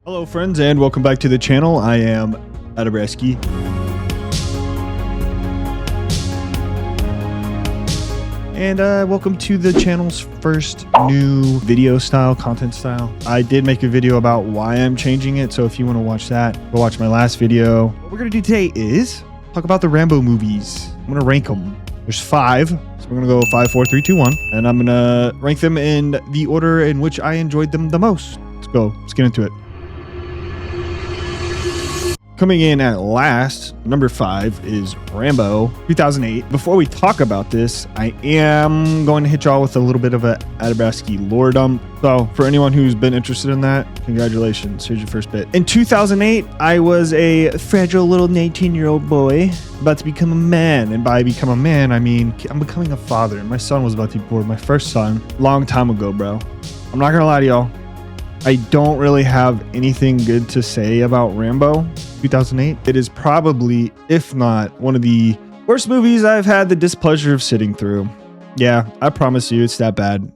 Hello friends and welcome back to the channel. I am addabraski. And welcome to the channel's first new video style, content style. I did make a video about why I'm changing it, so if you want to watch that, go watch my last video. What we're going to do today is talk about the Rambo movies. I'm going to rank them. There's 5, so we're going to go 5, 4, 3, 2, 1. And I'm going to rank them in the order in which I enjoyed them the most. Let's go. Let's get into it. Coming in at last, number 5 is Rambo 2008. Before we talk about this, I am going to hit y'all with a little bit of a addabraski lore dump. So for anyone who's been interested in that, congratulations. Here's your first bit. In 2008, I was a fragile little 19-year-old boy about to become a man. And by become a man, I mean I'm becoming a father. My son was about to be born, my first son, long time ago, bro. I'm not gonna lie to y'all. I don't really have anything good to say about Rambo 2008. It is probably, if not, one of the worst movies I've had the displeasure of sitting through. Yeah, I promise you, it's that bad.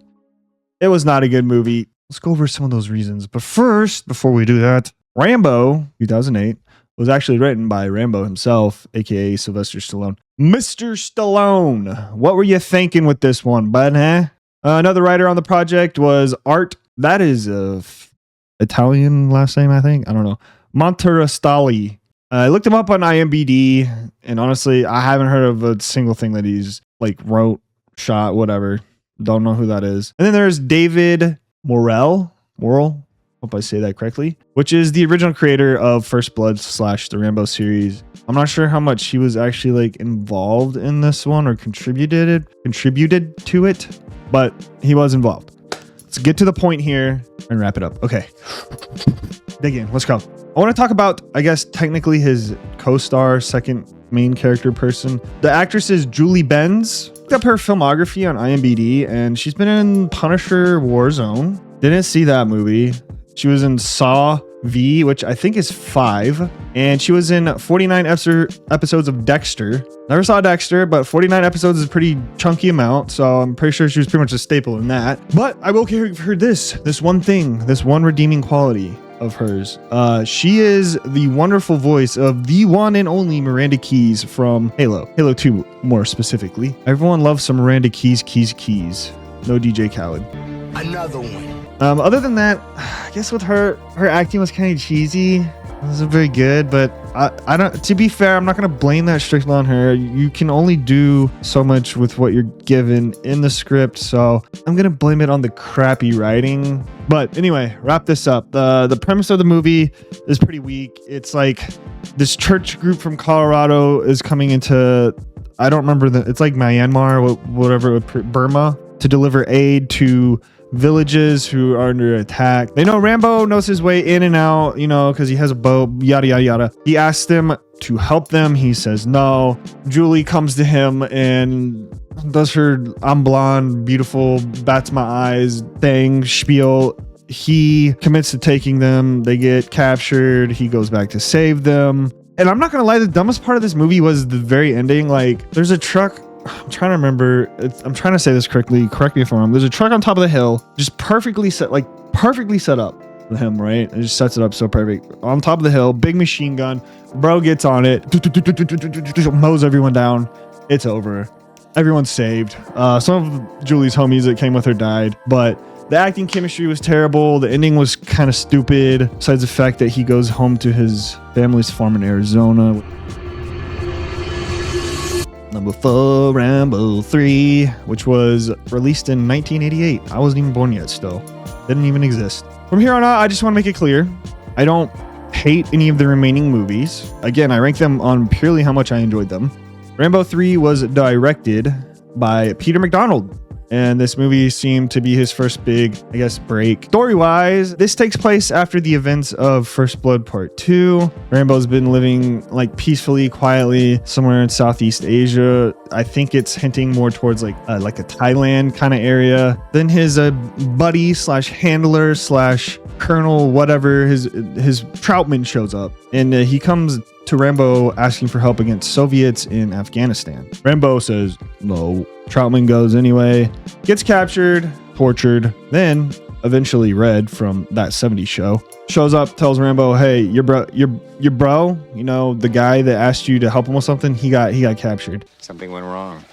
It was not a good movie. Let's go over some of those reasons. But first, before we do that, Rambo 2008 was actually written by Rambo himself, aka Sylvester Stallone. Mr. Stallone, what were you thinking with this one, bud, huh? Another writer on the project was Art. That is a Italian last name, I think. I don't know. Monterastali. I looked him up on IMDb, and honestly, I haven't heard of a single thing that he's like wrote, shot, whatever. Don't know who that is. And then there's David Morrell. Hope I say that correctly. Which is the original creator of First Blood / the Rambo series. I'm not sure how much he was actually like involved in this one or contributed to it, but he was involved. Let's get to the point here and wrap it up. Okay. Dig in. Let's go. I want to talk about, I guess, technically his co-star, second main character person. The actress is Julie Benz. Looked up her filmography on IMDb, and she's been in Punisher Warzone. Didn't see that movie. She was in Saw V, which I think is 5. And she was in 49 episodes of Dexter. Never saw Dexter, but 49 episodes is a pretty chunky amount. So I'm pretty sure she was pretty much a staple in that. But I will give her this one thing, this one redeeming quality of hers. She is the wonderful voice of the one and only Miranda Keyes from Halo 2 more specifically. Everyone loves some Miranda Keyes. No DJ Khaled. Another one. Other than that, I guess with her acting was kind of cheesy. It wasn't very good, but I don't, to be fair, I'm not going to blame that strictly on her. You can only do so much with what you're given in the script, so I'm going to blame it on the crappy writing. But anyway, wrap this up. The premise of the movie is pretty weak. It's like this church group from Colorado is coming into, I don't remember, it's like Myanmar, whatever, Burma, to deliver aid to villages who are under attack. They know Rambo knows his way in and out, you know, because he has a boat, yada yada yada. He asks them to help them. He says no. Julie comes to him and does her I'm blonde, beautiful, bats my eyes thing, spiel. He commits to taking them. They get captured. He goes back to save them. And I'm not gonna lie, the dumbest part of this movie was the very ending. Like, there's a truck. I'm trying to remember. I'm trying to say this correctly. Correct me if I'm wrong. There's a truck on top of the hill, just perfectly set up for him, right? It just sets it up so perfect. On top of the hill, big machine gun. Bro gets on it, mows everyone down. It's over. Everyone's saved. Some of Julie's homies that came with her died, but the acting chemistry was terrible. The ending was kind of stupid, besides the fact that he goes home to his family's farm in Arizona. Number 4, Rambo 3, which was released in 1988. I wasn't even born yet still. Didn't even exist. From here on out, I just want to make it clear. I don't hate any of the remaining movies. Again, I rank them on purely how much I enjoyed them. Rambo 3 was directed by Peter McDonald. And this movie seemed to be his first big, I guess, break. Story-wise, this takes place after the events of First Blood Part 2. Rambo's been living like peacefully, quietly somewhere in Southeast Asia. I think it's hinting more towards like a Thailand kind of area. Then his buddy / handler / colonel, whatever, his Troutman shows up. And he comes to Rambo asking for help against Soviets in Afghanistan. Rambo says no. Troutman goes anyway, gets captured, tortured. Then eventually Red from that 70s show, shows up, tells Rambo, hey, your bro, you know, the guy that asked you to help him with something, he got captured. Something went wrong.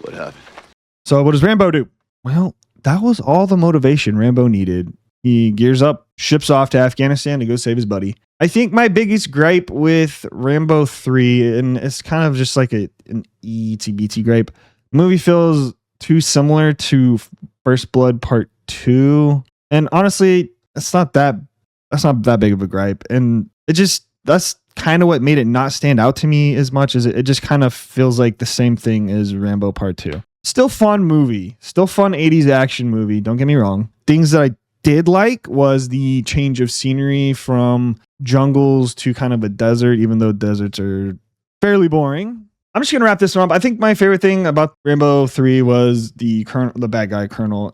What happened? So what does Rambo do? Well, that was all the motivation Rambo needed. He gears up, ships off to Afghanistan to go save his buddy. I think my biggest gripe with Rambo 3, and it's kind of just like an itsy-bitsy gripe, the movie feels too similar to First Blood Part 2. And honestly, that's not that big of a gripe. And that's kind of what made it not stand out to me as much, as it just kind of feels like the same thing as Rambo Part 2. Still fun movie. Still fun 80s action movie. Don't get me wrong. Things that I did like was the change of scenery from jungles to kind of a desert, even though deserts are fairly boring. I'm just gonna wrap this one up. I think my favorite thing about Rambo 3 was the bad guy Colonel.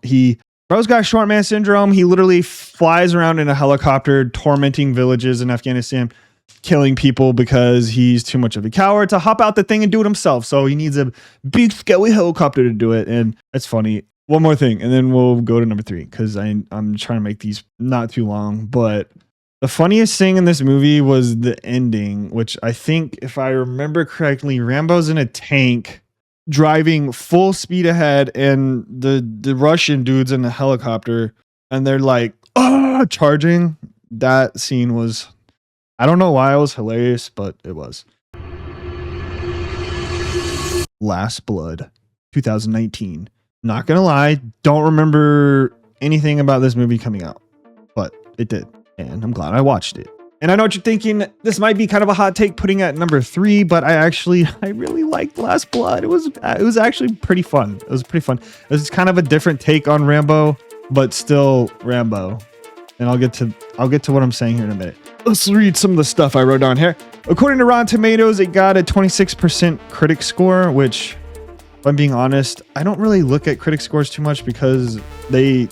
Bro's got short man syndrome. He literally flies around in a helicopter, tormenting villages in Afghanistan, killing people because he's too much of a coward to hop out the thing and do it himself. So he needs a big scary helicopter to do it, and it's funny. One more thing, and then we'll go to number 3, because I'm trying to make these not too long. But the funniest thing in this movie was the ending, which I think, if I remember correctly, Rambo's in a tank driving full speed ahead, and the Russian dude's in a helicopter, and they're like, charging. That scene was, I don't know why it was hilarious, but it was. Last Blood, 2019. Not gonna lie, don't remember anything about this movie coming out, but it did, and I'm glad I watched it. And I know what you're thinking, this might be kind of a hot take putting it at number 3, but I really liked Last Blood. It was actually pretty fun. It was pretty fun. It was kind of a different take on Rambo, but still Rambo. And I'll get to what I'm saying here in a minute. Let's read some of the stuff I wrote down here. According to Rotten Tomatoes, it got a 26% critic score, which, if I'm being honest, I don't really look at critic scores too much, because they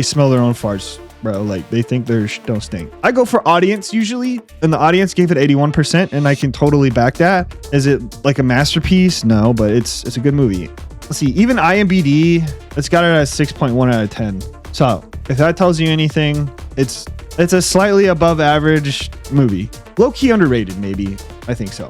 smell their own farts, bro. Like, they think they don't stink. I go for audience usually, and the audience gave it 81%, and I can totally back that. Is it like a masterpiece? No, but it's a good movie. Let's see, even IMDb, it's got it at 6.1 out of 10. So if that tells you anything, it's a slightly above average movie. Low-key underrated, maybe. I think so.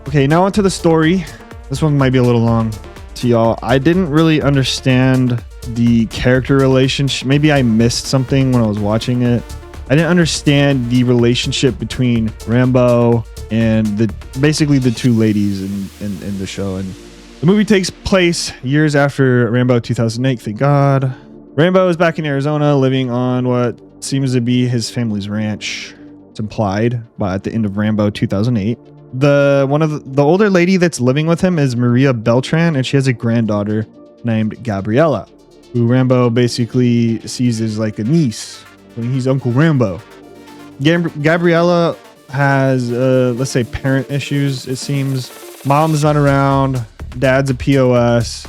Okay, now onto the story. This one might be a little long to y'all. I didn't really understand the character relationship. Maybe I missed something when I was watching it. I didn't understand the relationship between Rambo and basically the two ladies in the show. And the movie takes place years after Rambo 2008. Thank God. Rambo is back in Arizona, living on what seems to be his family's ranch. It's implied, but at the end of Rambo 2008. The older lady that's living with him is Maria Beltran, and she has a granddaughter named Gabriella, who Rambo basically sees as like a niece when he's Uncle Rambo. Gabriella has, let's say, parent issues, it seems. Mom's not around, dad's a POS,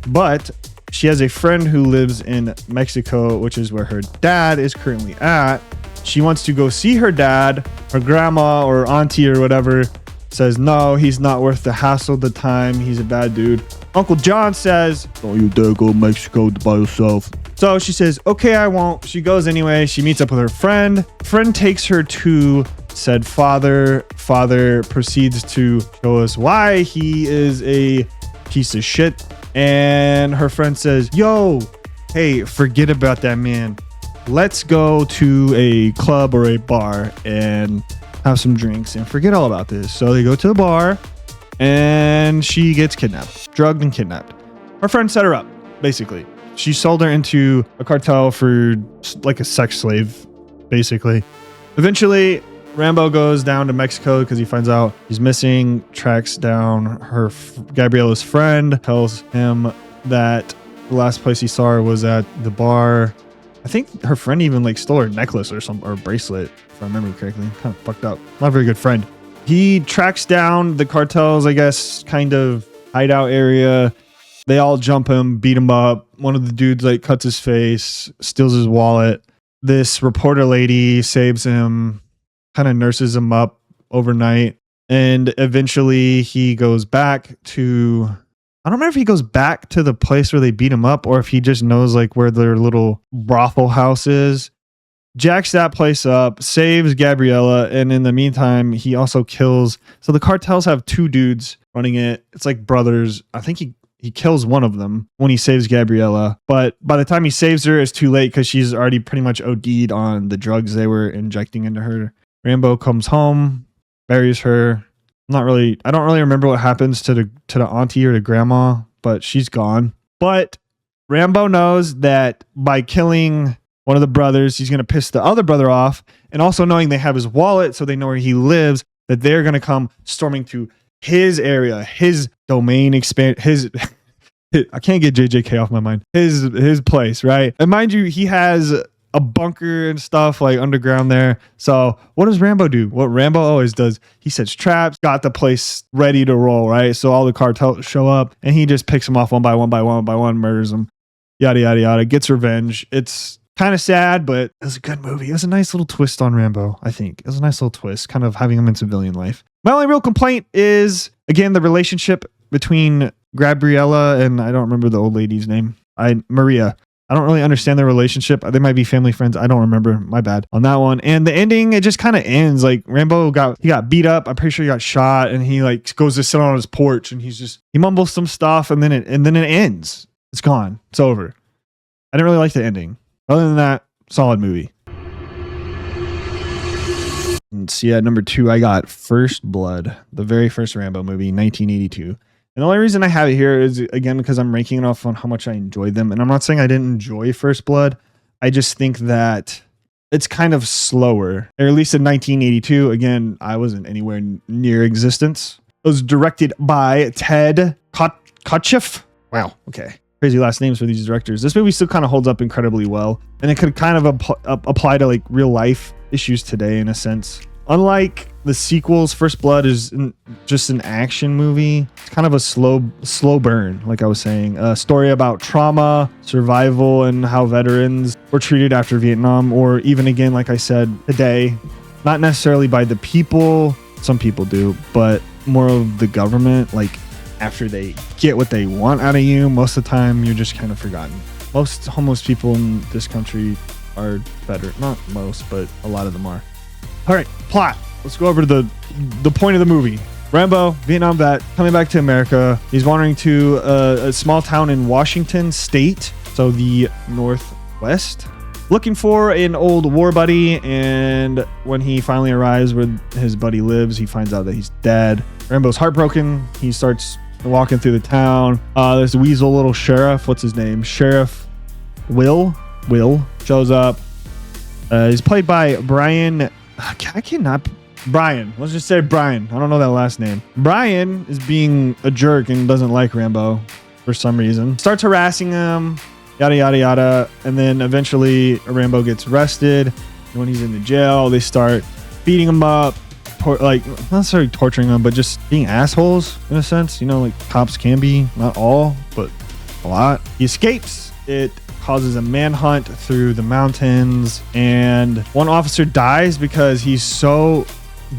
but she has a friend who lives in Mexico, which is where her dad is currently at. She wants to go see her dad. Her grandma or auntie or whatever says, no, he's not worth the hassle, the time. He's a bad dude. Uncle John says, don't you dare go to Mexico by yourself. So she says, okay, I won't. She goes anyway. She meets up with her friend. Friend takes her to said father. Father proceeds to show us why he is a piece of shit. And her friend says, yo, hey, forget about that man. Let's go to a club or a bar and have some drinks and forget all about this. So they go to the bar and she gets kidnapped, drugged and kidnapped. Her friend set her up, basically. She sold her into a cartel for like a sex slave, basically. Eventually, Rambo goes down to Mexico because he finds out he's missing, tracks down Gabriella's friend, tells him that the last place he saw her was at the bar. I think her friend even like stole her necklace or bracelet, if I remember correctly. Kind of fucked up. Not a very good friend. He tracks down the cartel's, I guess, kind of hideout area. They all jump him, beat him up. One of the dudes like cuts his face, steals his wallet. This reporter lady saves him, kind of nurses him up overnight. And eventually he goes back to I don't remember if he goes back to the place where they beat him up or if he just knows like where their little brothel house is. Jacks that place up, saves Gabriella, and in the meantime, he also kills. So the cartels have two dudes running it. It's like brothers. I think he kills one of them when he saves Gabriella. But by the time he saves her, it's too late because she's already pretty much OD'd on the drugs they were injecting into her. Rambo comes home, buries her. I don't really remember what happens to the auntie or the grandma, but she's gone. But Rambo knows that by killing one of the brothers, he's going to piss the other brother off. And also knowing they have his wallet, so they know where he lives, that they're going to come storming to his area, his domain expand, I can't get JJK off my mind. His place, right? And mind you, he has a bunker and stuff like underground there. So what does Rambo do? What Rambo always does, he sets traps, got the place ready to roll, right? So all the cartels show up and he just picks them off one by one, murders them, yada, yada, yada, gets revenge. It's kind of sad, but it was a good movie. It was a nice little twist on Rambo, I think. It was a nice little twist, kind of having him in civilian life. My only real complaint is, again, the relationship between Gabriella and I don't remember the old lady's name. Maria. I don't really understand their relationship. They might be family friends. I don't remember. My bad on that one. And the ending, it just kind of ends. Like Rambo got beat up. I'm pretty sure he got shot, and he like goes to sit on his porch, and he mumbles some stuff, and then it ends. It's gone. It's over. I didn't really like the ending. Other than that, solid movie. And see, at number 2, I got First Blood, the very first Rambo movie, 1982. And the only reason I have it here is, again, because I'm ranking it off on how much I enjoyed them. And I'm not saying I didn't enjoy First Blood. I just think that it's kind of slower. Or at least in 1982, again, I wasn't anywhere near existence. It was directed by Ted Kotcheff. Wow, okay. Crazy last names for these directors. This movie still kind of holds up incredibly well. And it could kind of apply to like real life issues today in a sense. Unlike the sequels, First Blood is just an action movie. It's kind of a slow burn, like I was saying. A story about trauma, survival, and how veterans were treated after Vietnam, or even again, like I said, today. Not necessarily by the people, some people do, but more of the government. Like after they get what they want out of you, most of the time you're just kind of forgotten. Most homeless people in this country are better. Not most, but a lot of them are. All right, plot. Let's go over to the point of the movie. Rambo, Vietnam vet, coming back to America. He's wandering to a small town in Washington State, so the Northwest, looking for an old war buddy. And when he finally arrives where his buddy lives, he finds out that he's dead. Rambo's heartbroken. He starts walking through the town. There's a weasel little sheriff. What's his name? Sheriff Will shows up. He's played by Brian. Brian. Let's just say Brian. I don't know that last name. Brian is being a jerk and doesn't like Rambo for some reason. Starts harassing him, yada, yada, yada. And then eventually Rambo gets arrested. And when he's in the jail, they start beating him up. Like, not necessarily torturing him, but just being assholes in a sense. You know, like cops can be. Not all, but a lot. He escapes. It causes a manhunt through the mountains, and one officer dies because he's so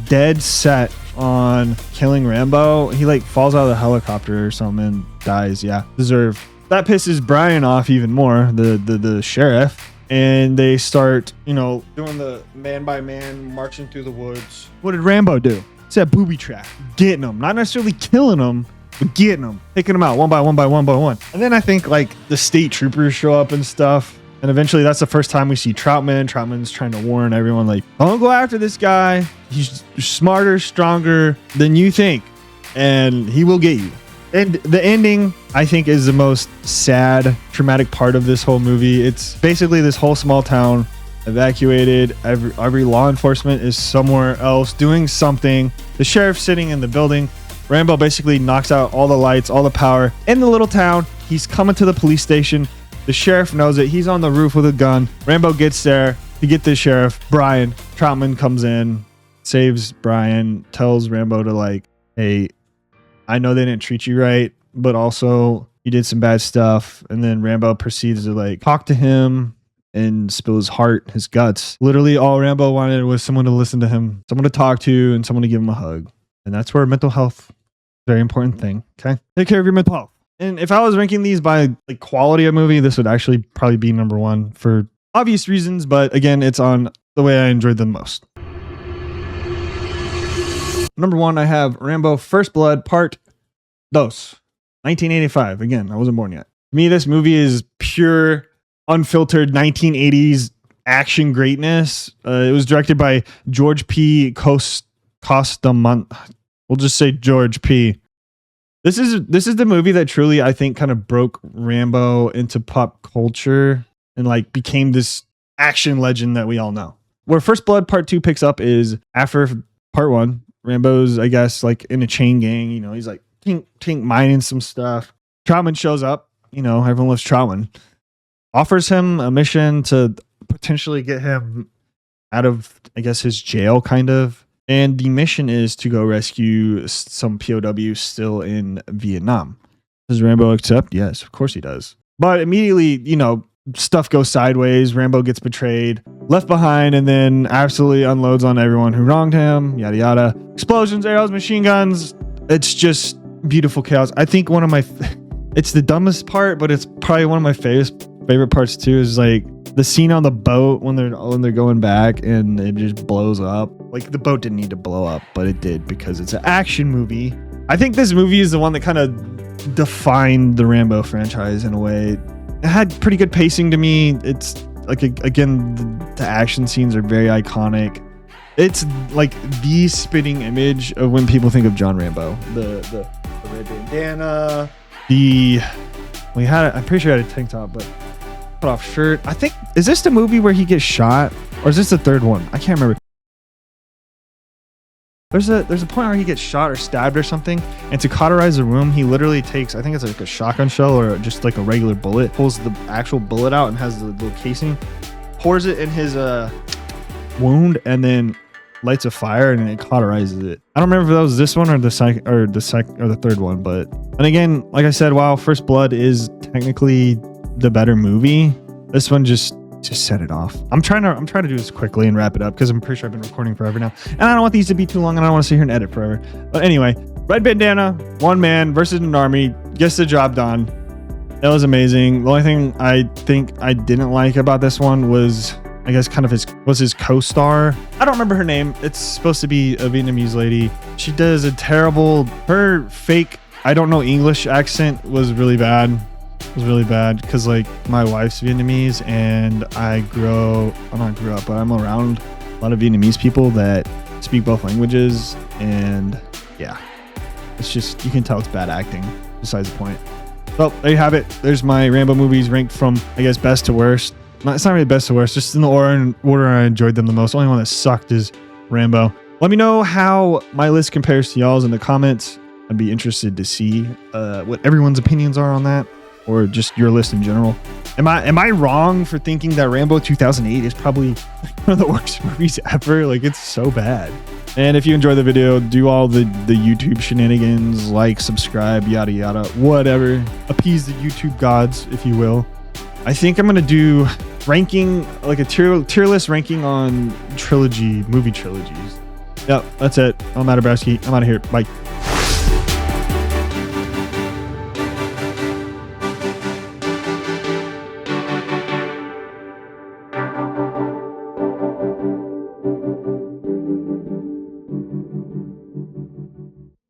dead set on killing Rambo. He like falls out of the helicopter or something and dies. Yeah, deserved. That pisses Brian off even more, the sheriff, and they start, you know, doing the man by man marching through the woods. What did Rambo do? It's that booby trap, getting them, not necessarily killing them, but getting them, taking them out one by one. And then I think like the state troopers show up and stuff. And eventually that's the first time we see Troutman. Troutman's trying to warn everyone, like, don't go after this guy. He's smarter, stronger than you think. And he will get you. And the ending, I think, is the most sad, traumatic part of this whole movie. It's basically this whole small town evacuated. Every law enforcement is somewhere else doing something. The sheriff's sitting in the building. Rambo basically knocks out all the lights, all the power in the little town. He's coming to the police station. The sheriff knows it. He's on the roof with a gun. Rambo gets there to get the sheriff. Brian Troutman comes in, saves Brian, tells Rambo to like, hey, I know they didn't treat you right, but also you did some bad stuff. And then Rambo proceeds to like talk to him and spill his heart, his guts. Literally all Rambo wanted was someone to listen to him, someone to talk to, and someone to give him a hug. And that's where mental health, very important thing. Okay. Take care of your mental health. And if I was ranking these by like quality of movie, this would actually probably be number one for obvious reasons. But again, it's on the way I enjoyed them most. Number one, I have Rambo First Blood Part Dos, 1985. Again, I wasn't born yet. To me, this movie is pure, unfiltered 1980s action greatness. It was directed by George P. Costamont. We'll just say George P. This is the movie that truly, I think, kind of broke Rambo into pop culture and like became this action legend that we all know. Where First Blood Part 2 picks up is after Part 1. Rambo's, I guess, like in a chain gang. You know, he's like tink mining some stuff. Troutman shows up. You know, everyone loves Troutman. Offers him a mission to potentially get him out of, I guess, his jail, kind of. And the mission is to go rescue some POWs still in Vietnam. Does Rambo accept? Yes, of course he does. But immediately, you know, stuff goes sideways. Rambo gets betrayed, left behind, and then absolutely unloads on everyone who wronged him. Yada yada. Explosions, arrows, machine guns. It's just beautiful chaos. I think one of my, it's the dumbest part, but it's probably one of my favorite parts too. Is like the scene on the boat when they're going back and it just blows up. Like the boat didn't need to blow up, but it did because it's an action movie. I think this movie is the one that kind of defined the Rambo franchise in a way. It had pretty good pacing to me. It's like, again, the action scenes are very iconic. It's like the spitting image of when people think of John Rambo. The red bandana. I'm pretty sure he had a tank top, but cut off shirt. I think, is this the movie where he gets shot? Or is this the third one? I can't remember. There's a point where he gets shot or stabbed or something, and to cauterize the wound, he literally takes, I think it's like a shotgun shell or just like a regular bullet, pulls the actual bullet out and has the little casing, pours it in his wound, and then lights a fire and it cauterizes it. I don't remember if that was this one or the third one, but and again, like I said, while First Blood is technically the better movie, this one just set it off. I'm trying to do this quickly and wrap it up because I'm pretty sure I've been recording forever now, and I don't want these to be too long, and I don't want to sit here and edit forever. But anyway, red bandana, one man versus an army, gets the job done. It was amazing. The only thing I think I didn't like about this one was, I guess, kind of his co-star. I don't remember her name. It's supposed to be a Vietnamese lady. She does a terrible, her fake, I don't know, English accent was really bad. Because like my wife's Vietnamese and I'm around a lot of Vietnamese people that speak both languages, and yeah, it's just, you can tell it's bad acting. Besides the point. Well, there you have it. There's my Rambo movies ranked from, I guess, best to worst. It's not really best to worst, just in the order I enjoyed them the most. The only one that sucked is Rambo. Let me know how my list compares to y'all's in the comments. I'd be interested to see what everyone's opinions are on that, or just your list in general. Am I wrong for thinking that Rambo 2008 is probably one of the worst movies ever? Like, it's so bad. And if you enjoyed the video, do all the YouTube shenanigans, like, subscribe, yada yada, whatever. Appease the YouTube gods, if you will. I think I'm gonna do ranking, like a tier list ranking on movie trilogies. Yep, that's it. I'm addabraski. I'm out of here. Bye.